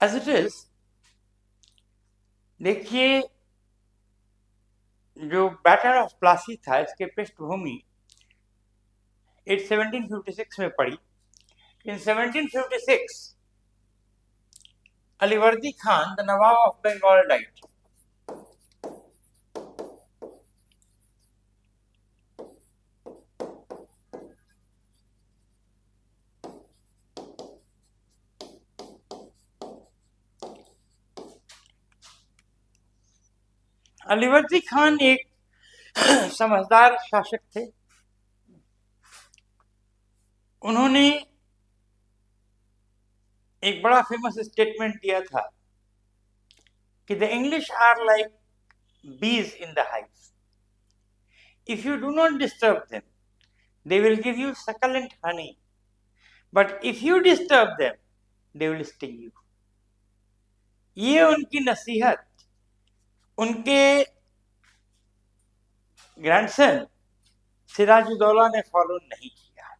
As it is, देखिए जो battle of Plassey था इसके पृष्ठभूमि 1756 में पड़ी। In 1756 Alivardi Khan the nawab of Bengal died. Alivardi Khan एक समझदार शासक थे। उन्होंने एक बड़ा फेमस स्टेटमेंट दिया था कि the English are like bees in the hive. If you do not disturb them, they will give you succulent honey. But if you disturb them, they will sting you. ये उनकी नसीहत उनके grandson Siraj-ud-Daulah ने follow नहीं किया।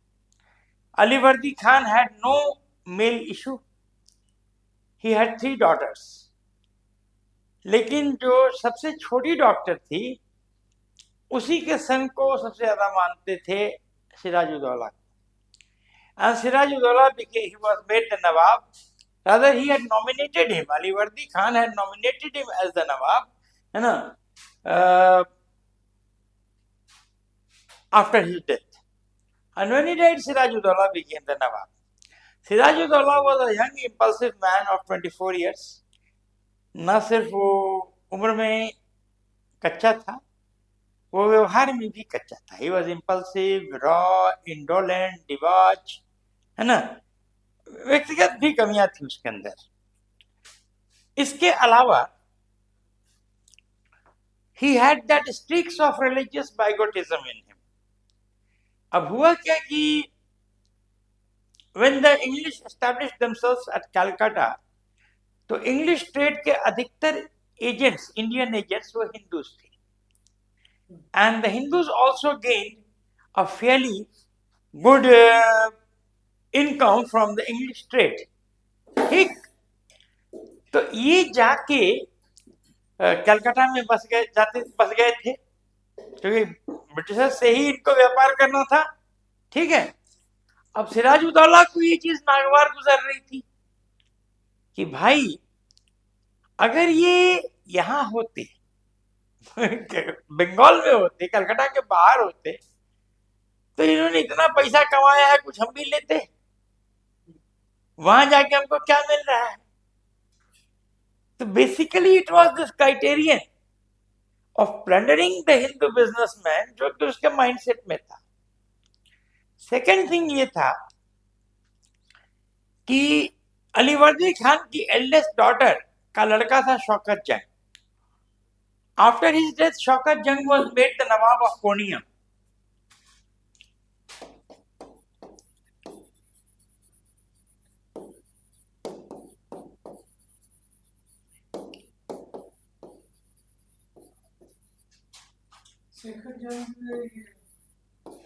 Alivardi Khan had no male issue, he had 3 daughters। लेकिन जो सबसे छोटी डॉक्टर थी उसी के सन को सबसे ज्यादा मानते थे Siraj-ud-Daulah. And Sirajuddaulah became, he was made the Nawab. Rather, he had nominated him. Alivardi Khan had nominated him as the Nawab, है ना, after his death. And when he died, Sirajuddaulah became the Nawab. Sirajuddaulah was a young, impulsive man of 24 years. न सिर्फ वो उम्र में कच्चा था, वो व्यवहार में भी कच्चा था। He was impulsive, raw, indolent, debauched, है ना, व्यक्तिगत भी कमियां थी उसके अंदर। इसके अलावा he had that streaks of religious bigotism in him. अब हुआ क्या कि when the English established themselves at Calcutta, तो इंग्लिश ट्रेड के अधिकतर एजेंट्स, इंडियन एजेंट्स, वो हिंदूज थे। And the Hindus also gained a fairly good income from the English trade. ठीक, तो ये जाके कलकत्ता में बस गए थे, क्योंकि ब्रिटिशर्स से ही इनको व्यापार करना था। ठीक है, अब सिराजुद्दौला को ये चीज नागवार गुजर रही थी कि भाई अगर ये यहाँ होते बंगाल में होते, कलकत्ता के बाहर होते, तो इन्होंने इतना पैसा कमाया है, कुछ हम भी लेते, वहां जाके हमको क्या मिल रहा है। तो basically it was this criterion of plundering the Hindu businessman, जो कि उसके माइंडसेट में था। सेकेंड थिंग ये था कि अलीवर्दी खान की एल्डेस्ट डॉटर का लड़का था शौकत जंग। After his death Shaukat Jung was made the nawab of Koniya.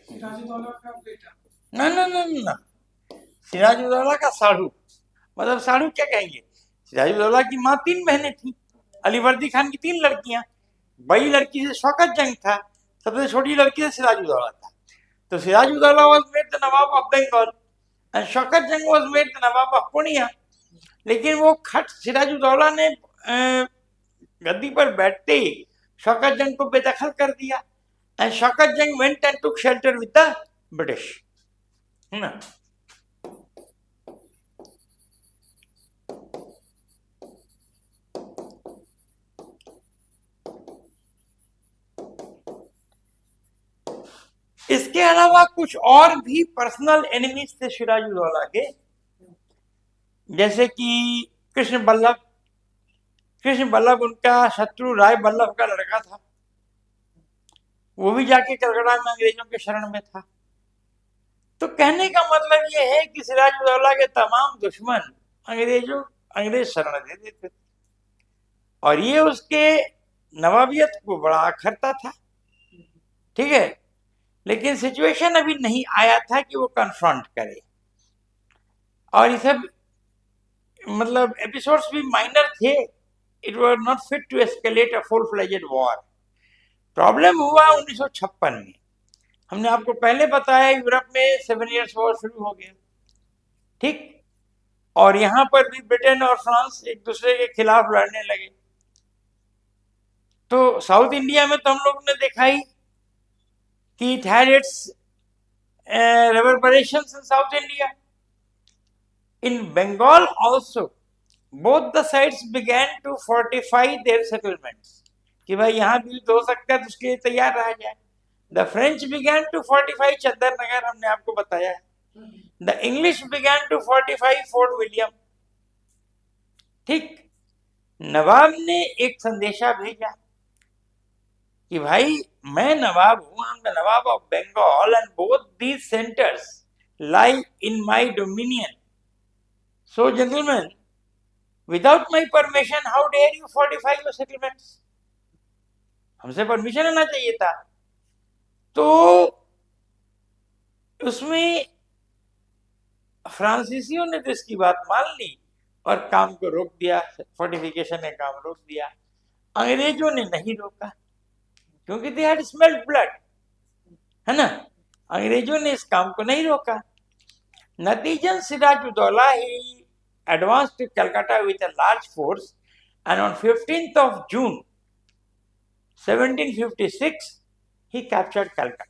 Sirajuddaula का बेटा? ना, सिराजुद्दौला का साढ़ू। मतलब साढ़ू क्या कहेंगे, सिराजुद्दौला की माँ 3 बहनें थी, अलीवर्दी खान की 3 लड़कियां। बड़ी लड़की से शौकत जंग था, सबसे छोटी लड़की से सिराजुद्दौला था। तो Sirajuddaula was made the nawab of Bengal and Shaukat Jung was made the nawab of Purnia. लेकिन वो खट सिराजुद्दौला ने गद्दी पर बैठते ही शौकत जंग को बेदखल कर दिया एंड शौकत जंग went and took shelter with the British, है ना। इसके अलावा कुछ और भी पर्सनल एनिमीज थे सिराजुद्दौला के, जैसे कि कृष्ण बल्लभ उनका शत्रु राय बल्लभ का लड़का था। वो भी जाके कलकत्ता में अंग्रेजों के शरण में था। तो कहने का मतलब ये है कि सिराजुद्दौला के तमाम दुश्मन अंग्रेज शरण दे देते थे, और ये उसके नवाबियत को बड़ा अखरता था। ठीक है, लेकिन सिचुएशन अभी नहीं आया था कि वो कन्फ्रंट करे। और ये सब मतलब एपिसोड्स भी माइनर थे. It was not fit to escalate a full fledged war. Problem हुआ 1956 में. हमने आपको पहले बताया यूरोप में 7 इयर्स वॉर शुरू हो गया. ठीक. और यहां पर भी ब्रिटेन और फ्रांस एक दूसरे के खिलाफ लड़ने लगे. तो साउथ इंडिया में तो हम लोग ने देखा ही कि it had it's reverberations in South India. In Bengal also, both the sides began to fortify their settlements. कि भाई यहाँ भी हो सकता है तो उसके लिए तैयार रहा जाए. The French began to fortify Chandar नगर, हमने आपको बताया है. The English began to fortify Fort William. ठीक. नवाब ने एक संदेशा भेजा कि भाई मैं नवाब हूं, I am the nawab of Bengal and both these centres lie in my dominion. So, gentlemen, without my permission, how dare you fortify your settlements? हमसे परमिशन लेना चाहिए था. तो उसमें फ्रांसीसियों ने तो इसकी बात मान ली और काम को रोक दिया. फोर्टिफिकेशन ने काम रोक दिया. अंग्रेजों ने नहीं रोका क्योंकि दे हैड स्मेल्ड ब्लड, है ना. अंग्रेजों ने इस काम को नहीं रोका. नतीजन सिराजुद्दौला ही advanced to Calcutta with a large force, and on 15th of June 1756 he captured Calcutta.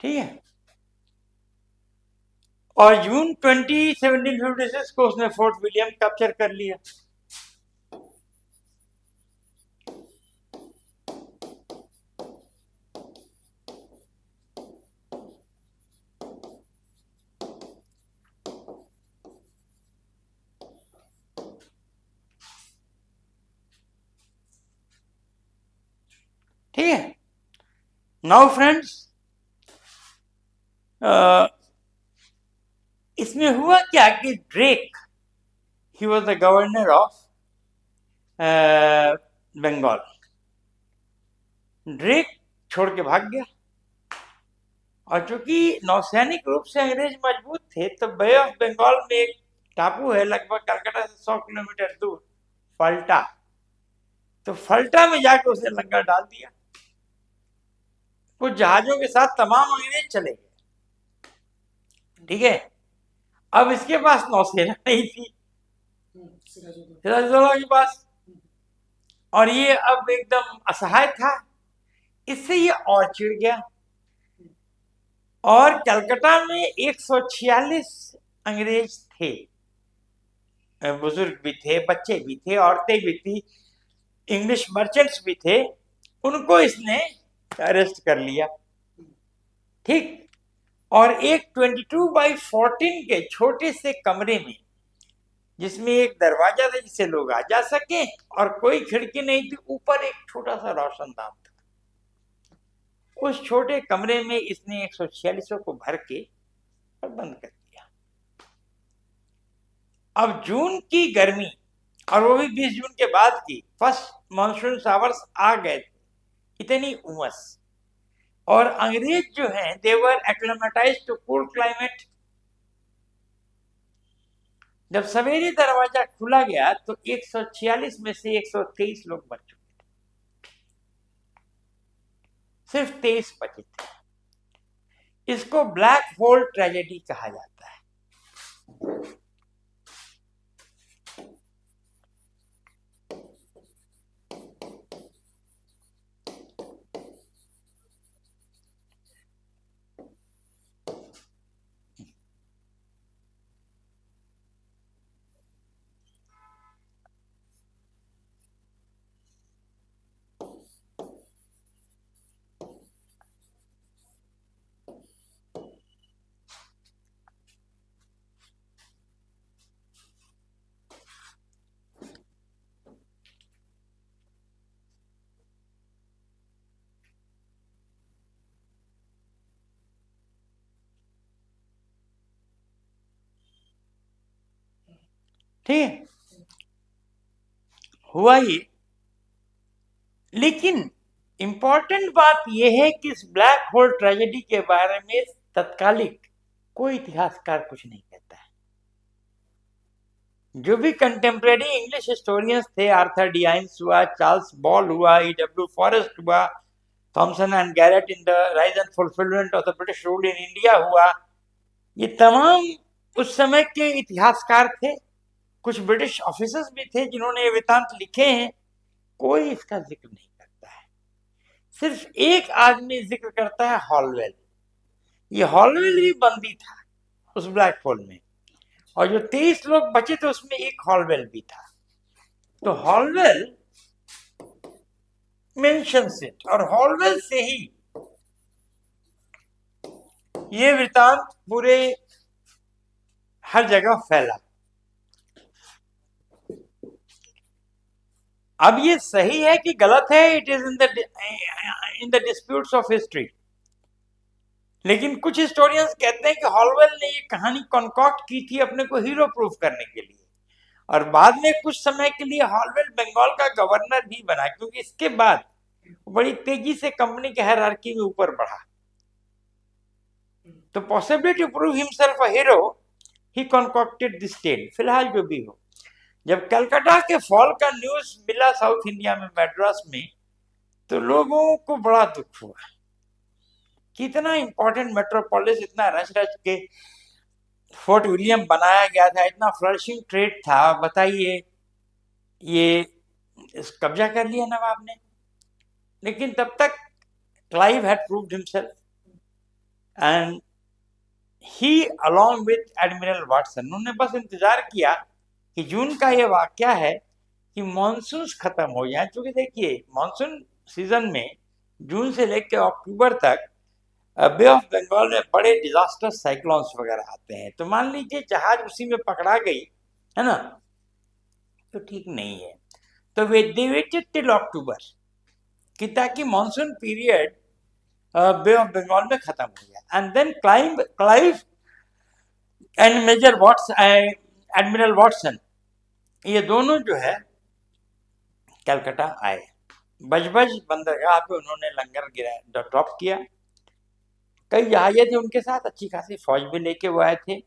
ठीक है. और जून 20 1756 को उसने फोर्ट विलियम कैप्चर कर लिया. ठीक है. नाउ फ्रेंड्स, इसमें हुआ क्या कि Drake, he was the governor of Bengal. Drake छोड़ के भाग गया. और चूंकि नौसैनिक रूप से अंग्रेज मजबूत थे तो बे ऑफ बंगाल में एक टापू है लगभग कलकत्ता से 100 किलोमीटर दूर, फल्टा. तो फल्टा में जाकर उसने लंगर डाल दिया. कुछ जहाजों के साथ तमाम अंग्रेज चले गए. ठीक है. अब इसके पास नौसेना नहीं थी सिराजुद्दौला के पास, और ये अब एकदम असहाय था. इससे ये और चिढ़ गया और कलकत्ता में 146 अंग्रेज थे. बुजुर्ग भी थे, बच्चे भी थे, औरतें भी थी, इंग्लिश मर्चेंट्स भी थे. उनको इसने अरेस्ट कर लिया. ठीक. और एक 22x14 के छोटे से कमरे में, जिसमें एक दरवाजा था जिससे लोग आ जा सके और कोई खिड़की नहीं थी, ऊपर एक छोटा सा रोशनदान था, उस छोटे कमरे में इसने 146 को भर के और बंद कर दिया. अब जून की गर्मी, और वो भी 20 जून के बाद की, फर्स्ट मानसून शावर्स आ गए थे. इतनी उमस. और अंग्रेज जो हैं दे वर एक्लेमेटाइज्ड टू कूल क्लाइमेट. जब सवेरे दरवाजा खुला गया तो 146 में से 123 लोग बच चुके थे, सिर्फ 23 बचे थे. इसको ब्लैक होल ट्रेजेडी कहा जाता है. ठीक है, हुआ ये। लेकिन इंपॉर्टेंट बात यह है कि इस ब्लैक होल ट्रेजेडी के बारे में तत्कालिक कोई इतिहासकार कुछ नहीं कहता है। जो भी कंटेम्प्रेरी इंग्लिश हिस्टोरियंस थे, आर्थर डी आइंस हुआ, चार्ल्स बॉल हुआ, E.W. फॉरेस्ट हुआ, Thomson and Garrett in the rise and fulfilment of the British rule in India हुआ, ये तमाम उस समय के इतिहासकार थे। कुछ ब्रिटिश ऑफिसर्स भी थे जिन्होंने ये वृत्तांत लिखे हैं, कोई इसका जिक्र नहीं करता है। सिर्फ एक आदमी जिक्र करता है, हॉलवेल। ये हॉलवेल भी बंदी था उस ब्लैक होल में, और जो 23 लोग बचे थे उसमें एक हॉलवेल भी था। तो हॉलवेल मेंशन्स इट, और हॉलवेल से ही ये वृत्तांत पूरे हर जगह फैला। अब ये सही है कि गलत है, it is in the disputes of history. लेकिन कुछ हिस्टोरियंस कहते हैं कि हॉलवेल ने ये कहानी कॉन्कॉक्ट की थी अपने को हीरो प्रूफ करने के लिए, और बाद में कुछ समय के लिए हॉलवेल बंगाल का गवर्नर भी बना, क्योंकि इसके बाद बड़ी तेजी से कंपनी के हायरार्की में ऊपर बढ़ा। तो possibly to prove himself a hero he concocted this tale. फिलहाल जो भी हो, जब कलकत्ता के फॉल का न्यूज मिला साउथ इंडिया में, मैड्रास में, तो लोगों को बड़ा दुख हुआ। कितना इंपॉर्टेंट मेट्रोपोलिस, इतना रच रच के फोर्ट विलियम बनाया गया था, इतना फ्लरिशिंग ट्रेड था, बताइए ये कब्जा कर लिया नवाब ने। लेकिन तब तक Clive had proved himself, and he along with admiral Watson, उन्होंने बस इंतजार किया कि जून का ये वाकया है कि मॉनसून खत्म हो जाए। क्योंकि देखिए, मॉनसून सीजन में जून से लेकर अक्टूबर तक बे ऑफ बंगाल में बड़े डिजास्टर साइक्लोन्स वगैरह आते हैं। तो मान लीजिए जहाज उसी में पकड़ा गई है ना, तो ठीक नहीं है। तो वे वेटेड टिल अक्टूबर कि ताकि monsoon period Bay of Bengal में खत्म हो जाए। And then Clive and major admiral Watson, ये दोनों जो है कलकत्ता आए। बजबज बंदरगाह पे उन्होंने लंगर गिरा, ड्रॉप किया। कई जहाजें थे उनके साथ, अच्छी खासी फौज भी लेके वो आए थे।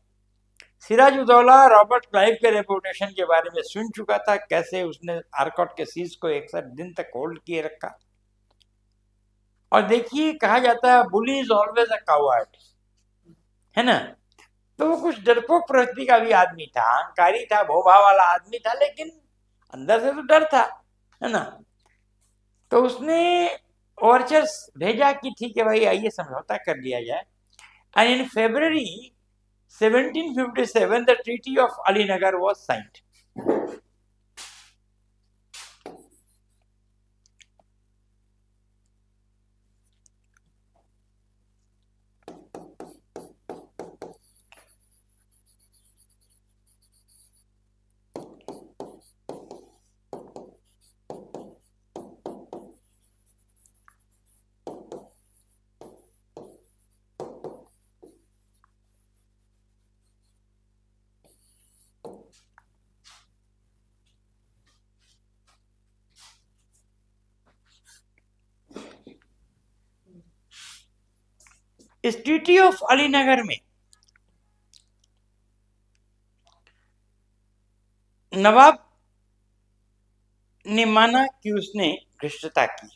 सिराजुद्दौला रॉबर्ट क्लाइव के रेपुटेशन के बारे में सुन चुका था, कैसे उसने आरकॉट के सीज को 61 दिन तक होल्ड किए रखा। और देखिए, कहा जाता है बुली इज ऑलवेज अ कावर्ड, है ना। तो वो कुछ डरपोक प्रवृत्ति का भी आदमी था, अहंकारी था, भोभा वाला आदमी था, लेकिन अंदर से तो डर था, है ना। तो उसने ओवरचर्स भेजा कि ठीक है भाई, आइए समझौता कर लिया जाए। And in February 1757 the Treaty of Alinagar was signed. इस ट्रीटी ऑफ अलीनगर में नवाब ने माना कि उसने भ्रष्टता की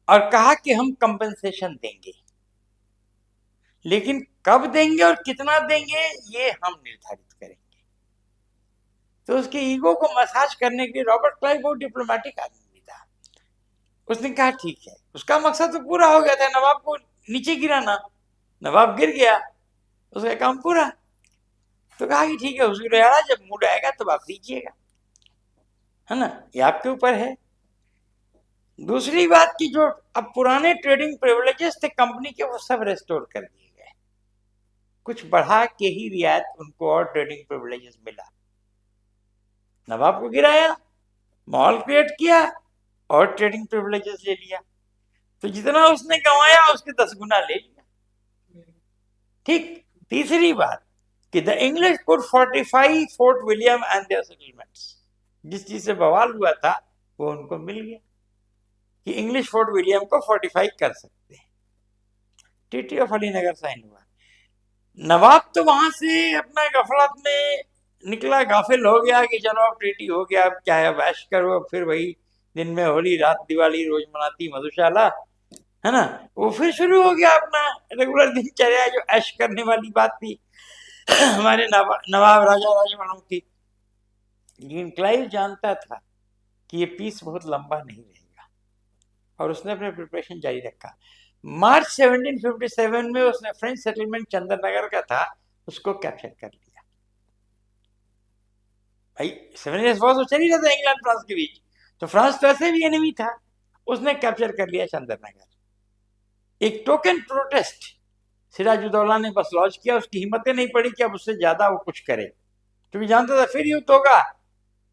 और कहा कि हम कंपनसेशन देंगे, लेकिन कब देंगे और कितना देंगे ये हम निर्धारित करेंगे। तो उसके ईगो को मसाज करने के लिए रॉबर्ट क्लाइव बहुत डिप्लोमेटिक आदमी था। उसने कहा ठीक है, उसका मकसद तो पूरा हो गया था, नवाब को नीचे गिराना। नवाब गिर गया, उसका काम पूरा। तो कहा कि ठीक है, उसकी रहा, जब मूड आएगा तब आप दीजिएगा, है ना, ये आपके ऊपर है। दूसरी बात की जो अब पुराने ट्रेडिंग प्रिविलेजेस थे कंपनी के, वो सब रेस्टोर कर दिए गए। कुछ बढ़ा के ही रियायत उनको और ट्रेडिंग प्रिविलेजेस मिला। नवाब को गिराया, माहौल क्रिएट किया और ट्रेडिंग प्रिविलेजेस ले लिया। तो जितना उसने कमाया उसके 10 गुना ले लिया। ठीक। तीसरी बात, कि the English could fortify Fort William and their settlements. जिस चीज से बवाल हुआ था वो उनको मिल गया कि इंग्लिश फोर्ट विलियम को फोर्टिफाई कर सकते हैं। ट्रीटी ऑफ अलीनगर साइन हुआ। नवाब तो वहां से अपना गफलत में निकला, गाफिल हो गया कि चलो अब ट्रीटी हो गया, अब क्या है, ऐश करो, अब फिर वही दिन में होली, रात दिवाली, रोज मनाती मधुशाला, है ना। वो फिर शुरू हो गया अपना रेगुलर दिनचर्या, जो ऐश करने वाली बात थी हमारे नवाब राजा राजवंश की। लेकिन क्लाइव जानता था कि ये पीस बहुत लंबा नहीं रहेगा और उसने अपने प्रिपरेशन जारी रखा। मार्च 1757 में उसने फ्रेंच सेटलमेंट चंद्रनगर का था, उसको कैप्चर कर लिया। भाई 7 इयर्स वॉर तो चल ही रहा था इंग्लैंड फ्रांस के बीच, तो फ्रांस तो ऐसे भी एनिमी था, उसने कैप्चर कर लिया चंद्रनगर। एक टोकन प्रोटेस्ट सिराजुद्दौला ने बस लॉन्च किया, उसकी हिम्मतें नहीं पड़ी कि अब उससे ज्यादा वो कुछ करे, क्योंकि जानता था फिर युद्ध होगा,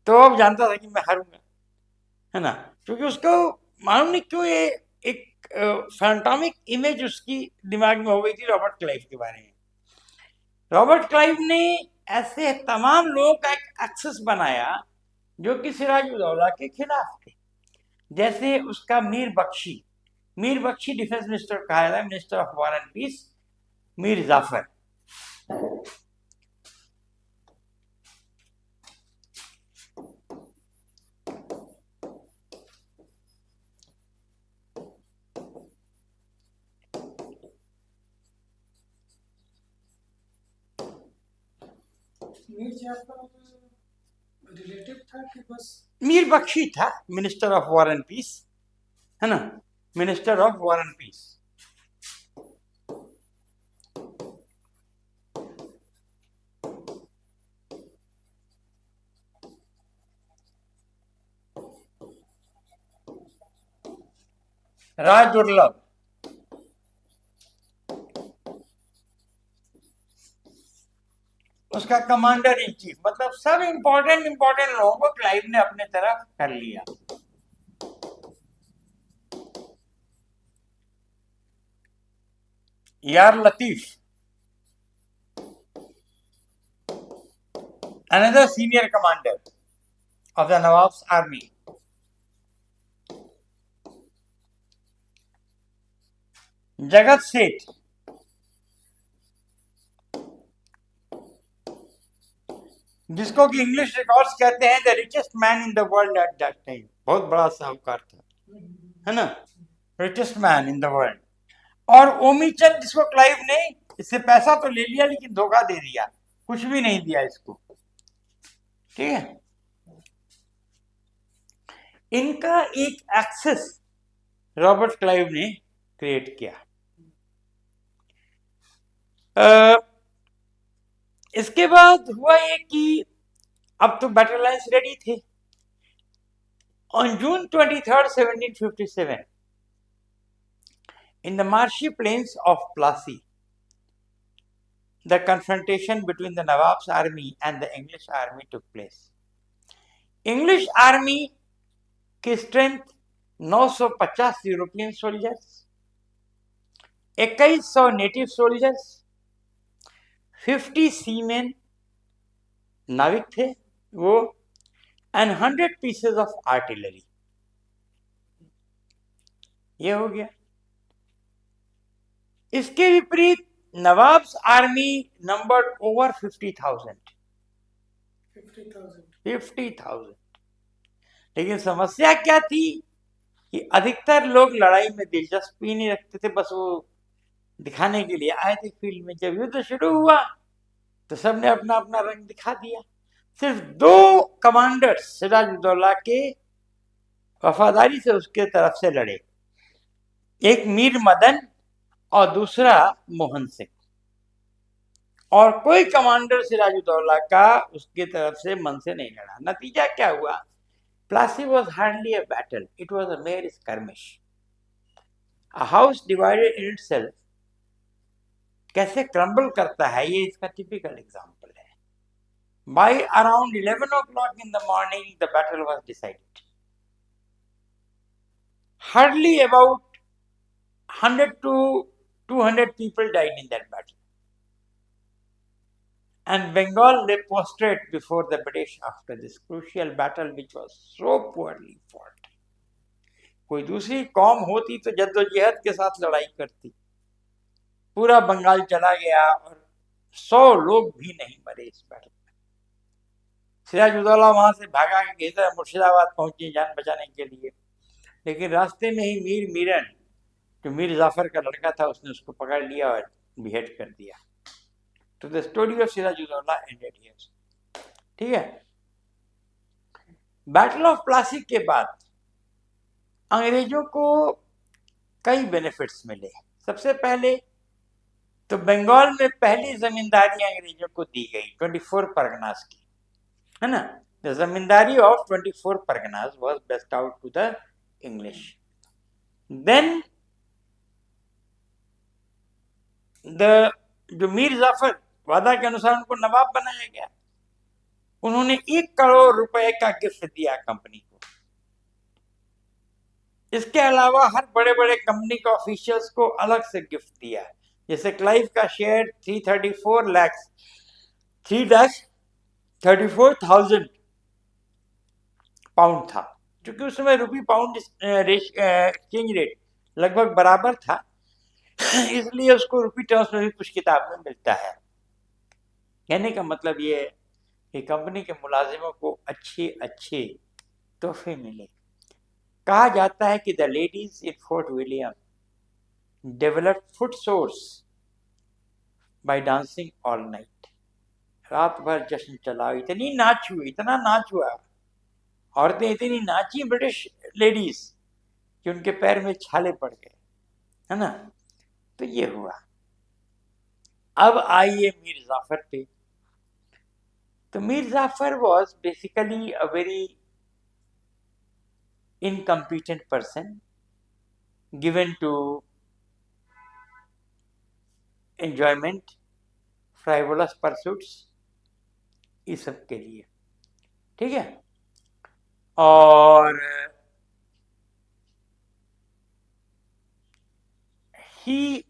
तो अब जानता था कि मैं हारूंगा, है ना। क्योंकि उसको मालूम नहीं क्यों ये एक फैंटामिक इमेज उसकी दिमाग में हो गई थी रॉबर्ट क्लाइव के बारे में। रॉबर्ट क्लाइव ने ऐसे तमाम लोगों का एक एक्सेस बनाया जो कि सिराजुद्दौला के खिलाफ थे। जैसे उसका मीर बख्शी डिफेंस मिनिस्टर कहा जाता है, minister of war and peace, Mir Jafar. Mir Jafar relative था कि बस? मीर बख्शी था minister of war and peace, है ना, minister of war and peace. Raj Durlabh उसका कमांडर इन चीफ, मतलब सब इंपॉर्टेंट लोगों को क्लाइव ने अपने तरफ कर लिया। यार Latif, another senior commander of the Nawab's army. जगत सेठ, जिसको कि इंग्लिश रिकॉर्ड्स कहते हैं the richest man in the world at that time, बहुत बड़ा साहूकार था, है ना, richest man in the world. और ओमीचंद, जिसको क्लाइव ने इससे पैसा तो ले लिया लेकिन धोखा दे दिया, कुछ भी नहीं दिया इसको, ठीक है। इनका एक एक्सेस रॉबर्ट क्लाइव ने क्रिएट किया। इसके बाद हुआ ये कि अब तो बैटल लाइन्स रेडी थे। On June 23, 1757 in the marshy plains of Plassey, the confrontation between the Nawab's army and the English army took place. English army की strength 950 European soldiers, 2100 native soldiers, 50 सीमेन नाविक थे वो, एंड 100 पीसेस ऑफ आर्टिलरी। ये हो गया। इसके विपरीत nawabs army number over 50,000। 50,000। लेकिन समस्या क्या थी कि अधिकतर लोग लड़ाई में दिलचस्पी नहीं रखते थे, बस वो दिखाने के लिए आए थे फील्ड में। जब युद्ध शुरू हुआ तो सबने अपना अपना रंग दिखा दिया। सिर्फ 2 कमांडर्स सिराजुद्दौला के वफादारी से उसके तरफ से लड़े, एक मीर मदन और दूसरा मोहन सिंह, और कोई कमांडर सिराजुद्दौला का उसके तरफ से मन से नहीं लड़ा। नतीजा क्या हुआ? Plassey was hardly a battle, it was a mere skirmish. A house divided in itself कैसे क्रम्बल करता है, ये इसका टिपिकल एग्जाम्पल है। By around 11 o'clock in the morning, the battle was decided. Hardly about 100 to 200 people died in that battle. and Bengal lay prostrate before the British after this crucial battle which was so poorly fought. कोई दूसरी कौम होती तो जद्दोजहद के साथ लड़ाई करती, पूरा बंगाल चला गया और 100 लोग भी नहीं मरे इस बैटल में। सिराजुद्दौला वहां से भागा के इधर मुर्शिदाबाद पहुंची जान बचाने के लिए, लेकिन रास्ते में ही मीर मीरन जो मीर जाफर का लड़का था उसने उसको पकड़ लिया और बिहेड कर दिया। तो the story of Sirajuddaula ended here. ठीक है, बैटल ऑफ प्लासी के बाद अंग्रेजों को कई बेनिफिट्स मिले। सबसे पहले तो बंगाल में पहली जमींदारी अंग्रेजों को दी गई 24 परगनास की, है ना। The zamindari of 24 Parganas was bestowed to the English. Then जो मीर जाफर वादा के अनुसार उनको नवाब बनाया गया, उन्होंने 1 करोड़ रुपए का गिफ्ट दिया कंपनी को। इसके अलावा हर बड़े बड़े कंपनी के ऑफिशियल्स को अलग से गिफ्ट दिया। जैसे क्लाइव का शेयर 334,000 पाउंड था, क्योंकि उस समय रुपी पाउंड एक्सचेंज रेट लगभग बराबर था, इसलिए उसको रुपी टर्म्स में भी कुछ किताब में मिलता है। कहने का मतलब ये है कि कंपनी के मुलाजिमों को अच्छे अच्छे तोहफे मिले। कहा जाता है कि the ladies in Fort William develop foot sores by dancing all night. रात भर जश्न चला, इतनी नाच हुई, इतना नाच हुआ, औरतें इतनी नाची ब्रिटिश लेडीज कि उनके पैर में छाले पड़ गए, है ना। तो ये हुआ। अब आइए मीर जाफर पे। तो Mir Jafar was basically a very incompetent person given to enjoyment, frivolous pursuits, इस सब के लिए। ठीक है, और he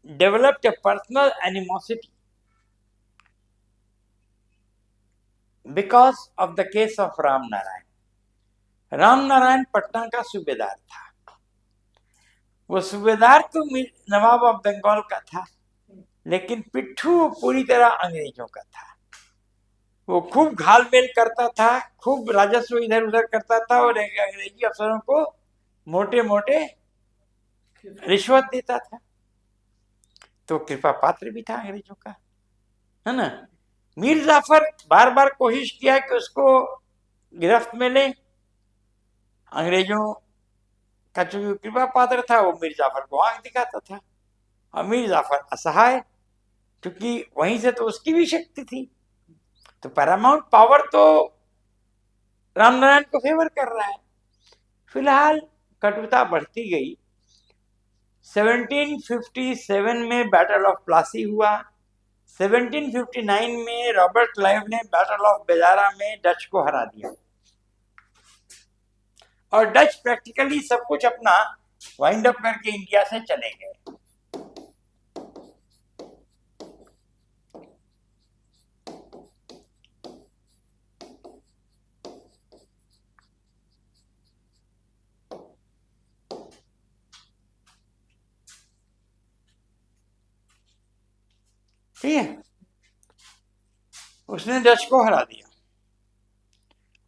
developed a personal animosity because of the case of Ram Narayan. Ram Narayan Patna का सूबेदार था। वो सूबेदार तो नवाब ऑफ बंगाल का था, लेकिन पिट्ठू पूरी तरह अंग्रेजों का था। वो खूब घालमेल करता था, खूब राजस्व इधर उधर करता था और अंग्रेजी अफसरों को मोटे मोटे रिश्वत देता था। तो कृपा पात्र भी था अंग्रेजों का, है ना। मीर जाफर बार बार कोशिश किया कि उसको गिरफ्त में ले। अंग्रेजों का जो कृपा पात्र था वो मीर जाफर को आंख दिखाता था, और मीर जाफर असहाय, क्योंकि वहीं से तो उसकी भी शक्ति थी। तो पैरामाउंट पावर तो रामनारायण को फेवर कर रहा है। फिलहाल कटुता बढ़ती गई। 1757 में बैटल ऑफ प्लासी हुआ। 1759 में रॉबर्ट क्लाइव ने बैटल ऑफ बेजारा में डच को हरा दिया, और डच प्रैक्टिकली सब कुछ अपना वाइंड अप करके इंडिया से चले गए। ठीक है, उसने डच को हरा दिया,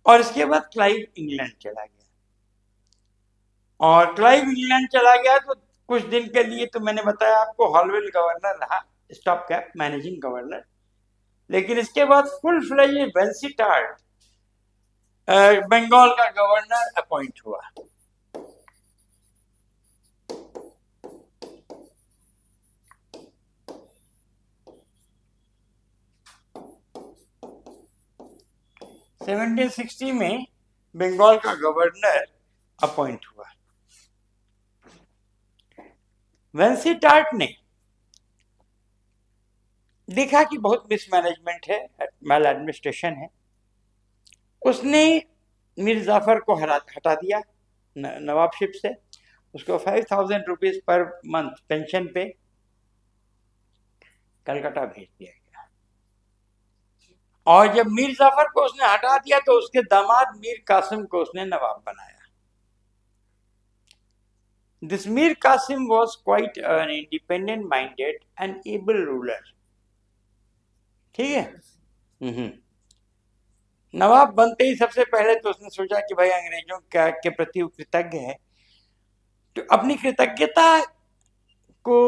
और इसके बाद क्लाइव इंग्लैंड चला गया। और क्लाइव इंग्लैंड चला गया तो कुछ दिन के लिए, तो मैंने बताया आपको, हॉलवेल गवर्नर रहा, स्टॉप कैप मैनेजिंग गवर्नर। लेकिन इसके बाद फुल फ्लेज वेंसीटार्ड बंगाल का गवर्नर अपॉइंट हुआ। सेवनटीन 1660 में बंगाल का गवर्नर अपॉइंट हुआ। वेंसीटार्ट ने देखा कि बहुत मिसमैनेजमेंट है, मैल एडमिनिस्ट्रेशन है। उसने मीर जाफर को हटा दिया नवाबशिप से। उसको 5000 रुपीज पर मंथ पेंशन पे कलकत्ता भेज दिया गया। और जब मीर जाफर को उसने हटा दिया तो उसके दामाद मीर कासिम को उसने नवाब बनाया। This Mir Qasim was quite an independent minded and able ruler. ठीक है। हम्म। नवाब बनते ही सबसे पहले तो उसने सोचा कि भाई अंग्रेजों के प्रति वो कृतज्ञ है, तो अपनी कृतज्ञता को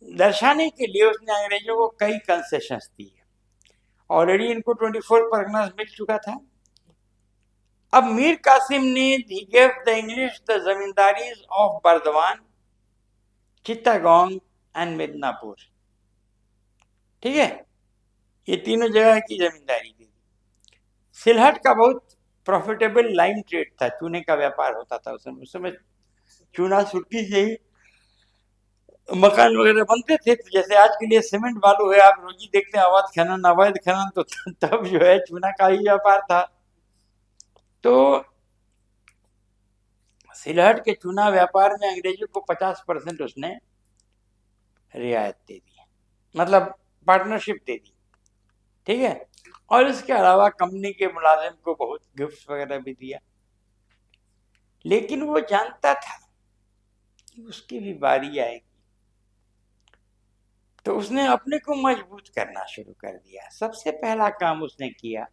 दर्शाने के लिए उसने अंग्रेजों को कई कंसेशंस दी है। ऑलरेडी इनको 24 परगनास मिल चुका था। अब मीर कासिम ने ही gave the English the zamindaris of Burdwan, Chittagong and Midnapore. ठीक है, ये तीनों जगह की जमींदारी दी। सिलहट का बहुत प्रॉफिटेबल लाइन ट्रेड था, चूने का व्यापार होता था उस समय चूना सुर्खी से ही मकान वगैरह बनते थे। तो जैसे आज के लिए सीमेंट बालू है, आप रोजी देखते हैं अवैध खनन, तो तब जो है चूना का ही व्यापार था। तो सिलहट के चूना व्यापार में अंग्रेजों को 50% उसने रियायत दे दी, मतलब पार्टनरशिप दे दी। ठीक है, और इसके अलावा कंपनी के मुलाजिम को बहुत गिफ्ट वगैरह भी दिया। लेकिन वो जानता था कि उसकी भी बारी आएगी, तो उसने अपने को मजबूत करना शुरू कर दिया। सबसे पहला काम उसने किया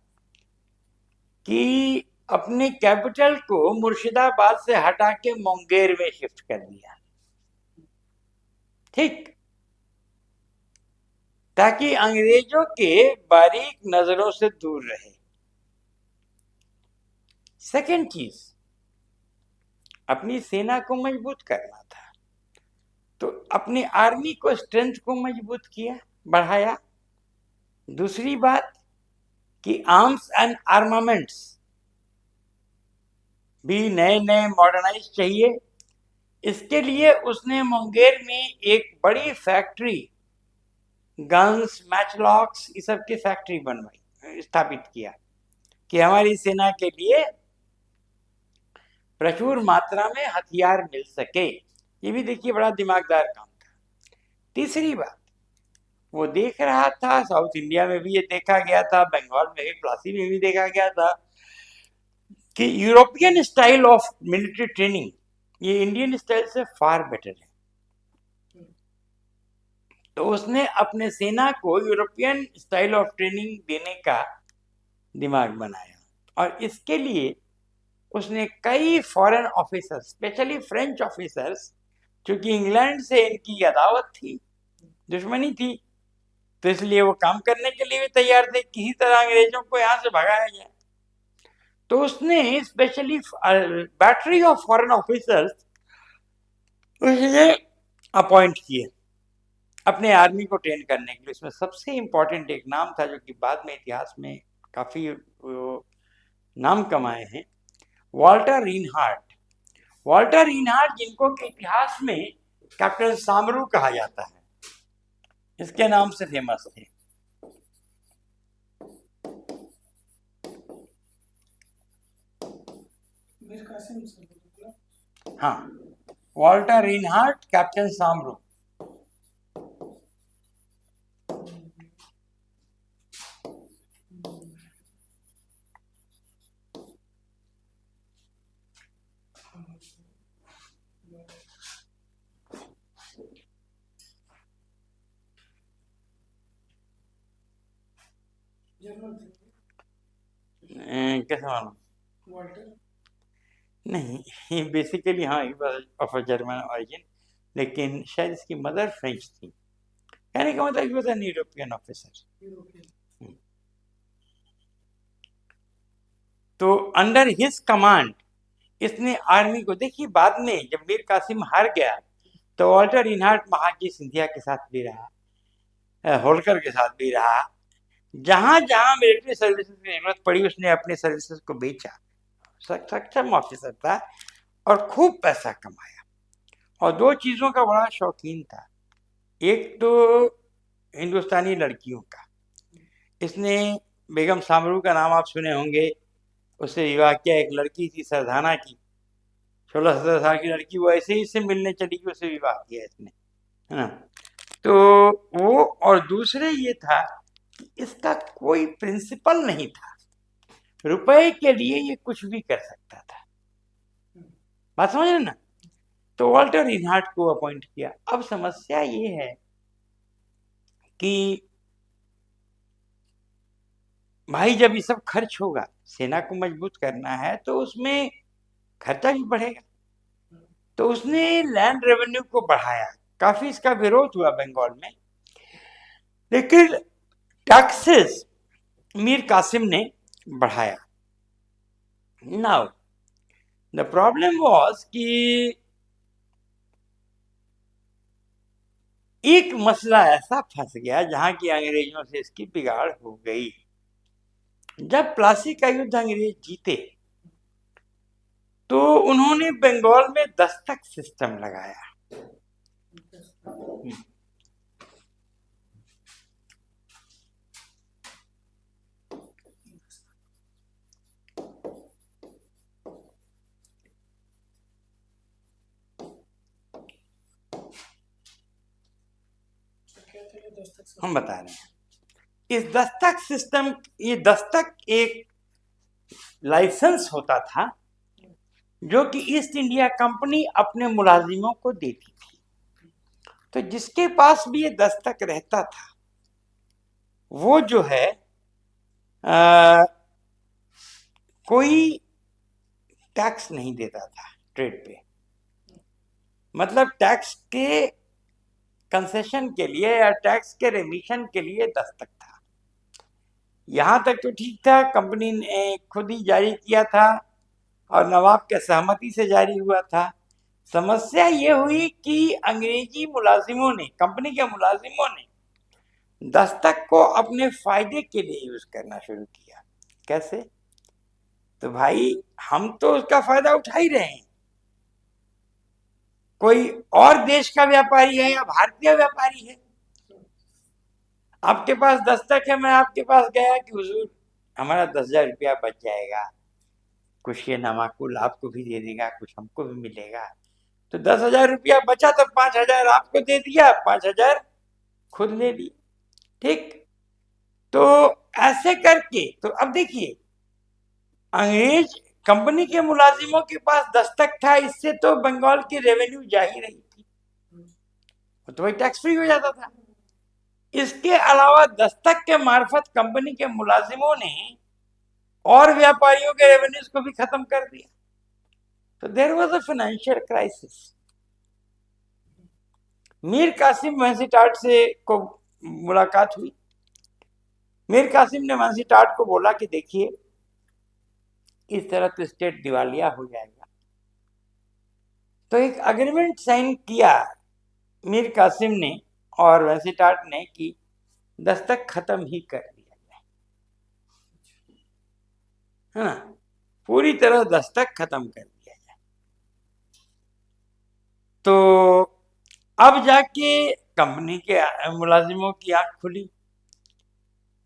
कि अपने कैपिटल को मुर्शिदाबाद से हटा के मुंगेर में शिफ्ट कर दिया। ठीक, ताकि अंग्रेजों के बारीक नजरों से दूर रहे। सेकेंड चीज, अपनी सेना को मजबूत करना था, तो अपनी आर्मी को स्ट्रेंथ को मजबूत किया, बढ़ाया। दूसरी बात कि आर्म्स एंड आर्मामेंट्स भी नए नए मॉडर्नाइज चाहिए। इसके लिए उसने मुंगेर में एक बड़ी फैक्ट्री, गन्स, मैचलॉक्स, ये सब की फैक्ट्री बनवाई, स्थापित किया कि हमारी सेना के लिए प्रचुर मात्रा में हथियार मिल सके। ये भी देखिए बड़ा दिमागदार काम था। तीसरी बात, वो देख रहा था, साउथ इंडिया में भी ये देखा गया था, बंगाल में भी, प्लासी में भी देखा गया था कि European style of military training ये इंडियन स्टाइल से फार बेटर है। तो उसने अपने सेना को यूरोपियन स्टाइल ऑफ ट्रेनिंग देने का दिमाग बनाया, और इसके लिए उसने कई foreign officers, specially French officers, क्योंकि इंग्लैंड से इनकी अदावत थी, दुश्मनी थी, तो इसलिए वो काम करने के लिए भी तैयार थे, किसी तरह अंग्रेजों को यहाँ से भगाया जाए। तो उसने specially battery of foreign officers उसने अपॉइंट किए अपने आर्मी को ट्रेन करने के लिए। उसमें सबसे इंपॉर्टेंट एक नाम था जो कि बाद में इतिहास में काफी नाम कमाए हैं, वॉल्टर रीनहार्ट। वॉल्टर रीनहार्ट, जिनको के इतिहास में कैप्टन सामरू कहा जाता है, इसके नाम से फेमस थे। मीर कासिम से बोलो। हाँ, वॉल्टर रीनहार्ट, कैप्टन सामरू। जर्मन थे कैसे मालूम? वॉल्टर। नहीं, बेसिकली हाँ, he was of a German origin, लेकिन शायद इसकी मदर फ्रेंच थी। कहने का मतलब he was an European officer. European. तो अंडर हिज कमांड इसने आर्मी को, देखिए बाद में जब मीर कासिम हार गया तो वॉल्टर रीनहार्ट महाजी सिंधिया के साथ भी रहा, होल्कर के साथ भी रहा। जहां जहां मिलिट्री सर्विसेज की जरूरत पड़ी उसने अपने सर्विसेज को बेचा। सक्षम ऑफिसर था और खूब पैसा कमाया, और दो चीजों का बड़ा शौकीन था। एक तो हिंदुस्तानी लड़कियों का, इसने बेगम सामरू का नाम आप सुने होंगे, उससे विवाह किया। एक लड़की थी सरधाना की, 16-17 साल की लड़की, वो ऐसे ही से मिलने चली गई, उससे विवाह किया इसने, है ना। तो वो, और दूसरे ये था इसका कोई प्रिंसिपल नहीं था, रुपए के लिए ये कुछ भी कर सकता था। बात समझ रहे ना? तो वॉल्टर रिनहार्ट को अपॉइंट किया। अब समस्या ये है कि भाई जब ये सब खर्च होगा, सेना को मजबूत करना है, तो उसमें खर्चा भी बढ़ेगा। तो उसने लैंड रेवेन्यू को बढ़ाया, काफी इसका विरोध हुआ बंगाल में, लेकिन टैक्सेस मीर कासिम ने बढ़ाया। नाउ द प्रॉब्लम वाज कि एक मसला ऐसा फंस गया जहां की अंग्रेजों से इसकी बिगाड़ हो गई। जब प्लासी का युद्ध अंग्रेज जीते तो उन्होंने बंगाल में दस्तक सिस्टम लगाया। क्या थे ये दस्तक से? हम बता रहे हैं, इस दस्तक सिस्टम, ये दस्तक एक लाइसेंस होता था जो कि ईस्ट इंडिया कंपनी अपने मुलाजिमों को देती थी। तो जिसके पास भी ये दस्तक रहता था वो जो है कोई टैक्स नहीं देता था ट्रेड पे। मतलब टैक्स के कंसेशन के लिए या टैक्स के रेमिशन के लिए दस्तक था। यहां तक तो ठीक था, कंपनी ने खुद ही जारी किया था और नवाब के सहमति से जारी हुआ था। समस्या ये हुई कि अंग्रेजी मुलाजिमों ने, कंपनी के मुलाजिमों ने दस्तक को अपने फायदे के लिए यूज करना शुरू किया। कैसे? तो भाई हम तो उसका फायदा उठा ही रहे हैं। कोई और देश का व्यापारी है या भारतीय व्यापारी है, आपके पास दस्तक है, मैं आपके पास गया कि हुजूर हमारा 10,000 रुपया बच जाएगा, कुछ ये नमाकुल आपको भी दे देगा, कुछ हमको भी मिलेगा। तो 10,000 रुपया बचा तो 5,000 आपको दे दिया, 5,000 खुद ले ली। ठीक, तो ऐसे करके, तो अब देखिए अंग्रेज कंपनी के मुलाजिमों के पास दस्तक था, इससे तो बंगाल की रेवेन्यू जा ही रही थी, तो वही टैक्स फ्री हो जाता था। इसके अलावा दस्तक के मार्फत कंपनी के मुलाजिमों ने और व्यापारियों के रेवेन्यूज को भी खत्म कर दिया। तो there was a financial crisis. Mir Qasim Vansittart से को मुलाकात हुई। मीर कासिम ने वंशीटाट को बोला कि देखिए इस तरह तो स्टेट दिवालिया हो जाएगा। तो एक अग्रीमेंट साइन किया मीर कासिम ने और वंशीटाट ने कि दस्तक खत्म ही कर दिया जाए, है ना, पूरी तरह दस्तक खत्म कर दिया जाए। तो अब जाके कंपनी के मुलाजिमों की आंख खुली,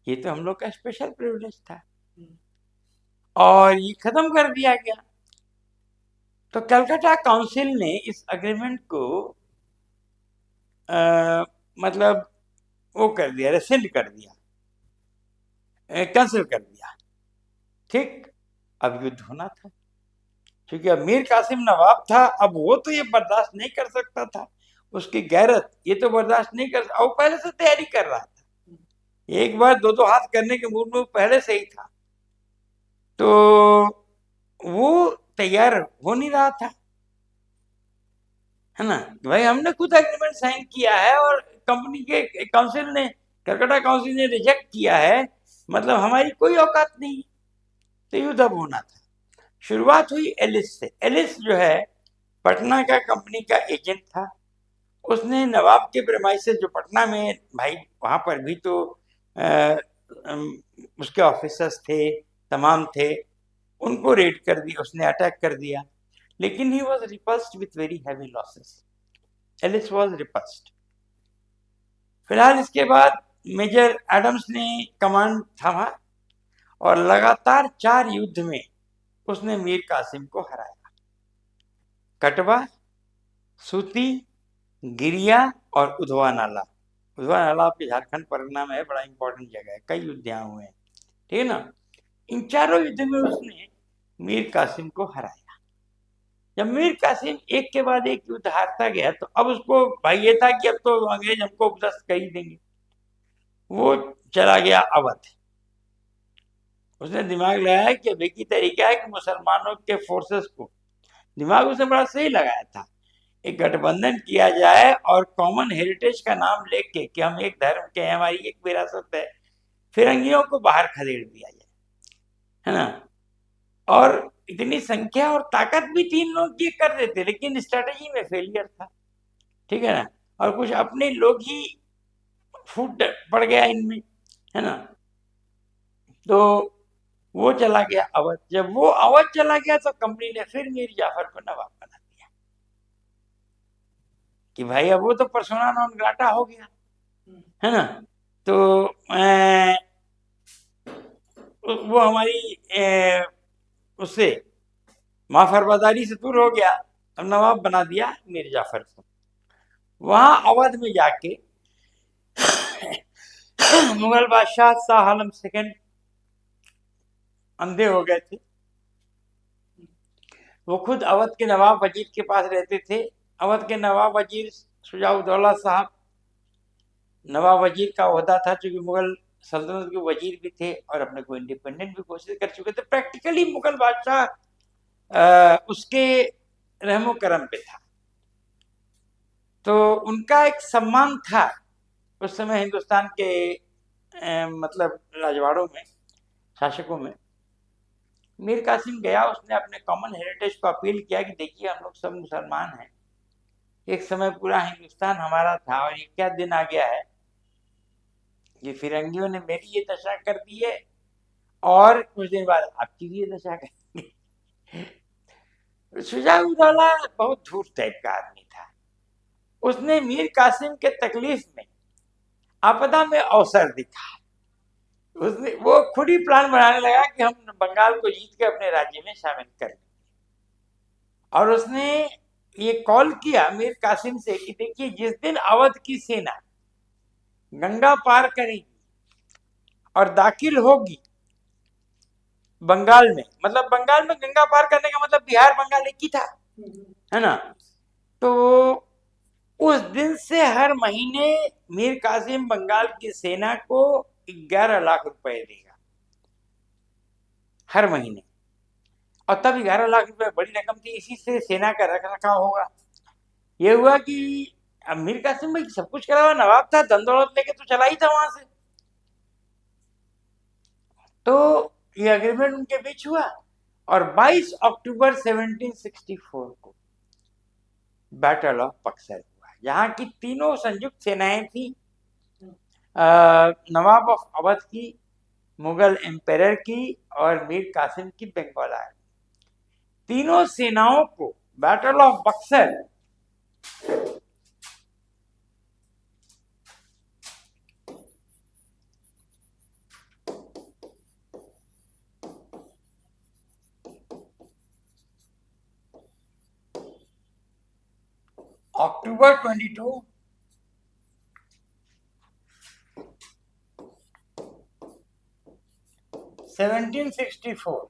ये तो हम लोग का स्पेशल प्रिविलेज था और ये खत्म कर दिया गया। तो कलकत्ता काउंसिल ने इस एग्रीमेंट को मतलब वो कर दिया, रेसेंड कर दिया, कैंसिल कर दिया। ठीक, अब युद्ध होना था, क्योंकि अब मीर कासिम नवाब था, अब वो तो ये बर्दाश्त नहीं कर सकता था, उसकी गैरत ये तो बर्दाश्त नहीं कर, और पहले से तैयारी कर रहा था, एक बार दो दो हाथ करने के मूड में पहले से ही था, तो वो तैयार हो नहीं रहा था, है ना। भाई हमने खुद एग्रीमेंट साइन किया है और कंपनी के काउंसिल ने, कलकत्ता काउंसिल ने रिजेक्ट किया है, मतलब हमारी कोई औकात नहीं। तो युद्ध अब होना था। शुरुआत हुई एलिस से। एलिस जो है पटना का कंपनी का एजेंट था, उसने नवाब के प्रेमाइसेस जो पटना में, भाई वहां पर भी तो उसके ऑफिसर्स थे, तमाम थे, उनको रेड कर दिया, उसने अटैक कर दिया, लेकिन he was repulsed with very heavy losses. Ellis was repulsed. फिलहाल इसके बाद मेजर एडम्स ने कमांड थामा और लगातार 4 युद्ध में उसने मीर कासिम को हराया। कटवा, सूती, गिरिया और उधवा नाला, उद्वान अलाव के झारखंड परगना में है, बड़ा इंपॉर्टेंट जगह है, कई युद्ध यहाँ हुए हैं, ठीक है ना। इन चारों युद्ध में उसने मीर कासिम को हराया। जब मीर कासिम एक के बाद एक युद्ध हारता गया तो अब उसको भाई ये था कि अब तो अंग्रेज हमको उपदस्त कर ही देंगे। वो चला गया अवध। उसने दिमाग लगाया कि अब एक ही तरीका है कि मुसलमानों के फोर्सेस को, दिमाग उसने बड़ा सही लगाया था, एक गठबंधन किया जाए और कॉमन हेरिटेज का नाम लेके कि हम एक धर्म के हैं, हमारी एक विरासत है, फिरंगियों को बाहर खदेड़ दिया जाए, है ना। और इतनी संख्या और ताकत भी तीन लोग ये कर देते, लेकिन स्ट्रेटेजी में फेलियर था, ठीक है ना। और कुछ अपने लोग ही फूट पड़ गया इनमें, है ना। तो वो चला गया अवध। जब वो अवध चला गया तो कंपनी ने फिर मीर जाफर को नवाब बना दिया कि भाई अब वो तो पर्सोना नॉन ग्राटा हो गया, है ना। तो वो हमारी उससे माफरबादारी से दूर हो गया, अब नवाब बना दिया मीर जाफर को। वहां अवध में जाके मुगल बादशाह शाह आलम सेकंड अंधे हो गए थे। वो खुद अवध के नवाब वजीर के पास रहते थे। अवध के नवाब वजीर शुजाउद्दौला साहब, नवाब वजीर का ओहदा था, चूंकि मुगल सल्तनत के वजीर भी थे और अपने को इंडिपेंडेंट भी घोषित कर चुके थे। प्रैक्टिकली मुगल बादशाह उसके रहमो करम पे था, तो उनका एक सम्मान था उस समय हिंदुस्तान के मतलब राजवाड़ों में, शासकों में। मीर कासिम गया, उसने अपने कॉमन हेरिटेज को अपील किया कि देखिए हम लोग सब मुसलमान हैं, एक समय पूरा हिंदुस्तान हमारा था और ये क्या दिन आ गया है, ये फिरंगियों ने मेरी ये दशा कर दी है और कुछ दिन बाद आपकी भी ये दशा कर दी। शुजाउद्दौला बहुत धूर्त टाइप का आदमी था। उसने मीर कासिम के तकलीफ में, आपदा में अवसर दिखा। उसने वो खुद ही प्लान बनाने लगा कि हम बंगाल को जीत के अपने राज्य में शामिल कर लेंगे। और उसने ये कॉल किया मीर कासिम से कि देखिए जिस दिन अवध की सेना गंगा पार करेगी और दाखिल होगी बंगाल में, मतलब बंगाल में गंगा पार करने का मतलब बिहार बंगाल एक ही था, है ना। तो उस दिन से हर महीने मीर कासिम बंगाल की सेना को 11 लाख रुपए देगा हर महीने। और तब 11 लाख रुपए बड़ी रकम थी, इसी से सेना का रख रखाव होगा। ये हुआ कि अब मीर कासिम भाई सब कुछ करा हुआ नवाब था, धन दौलत लेके तो चला ही था वहां से। तो ये एग्रीमेंट उनके बीच हुआ और 22 अक्टूबर 1764 को बैटल ऑफ बक्सर हुआ, जहां की तीनों संयुक्त सेनाएं थी, नवाब ऑफ अवध की, मुगल एम्पायर की और मीर कासिम की बंगाल आर्मी। तीनों सेनाओं को बैटल ऑफ बक्सर अक्टूबर 22 1764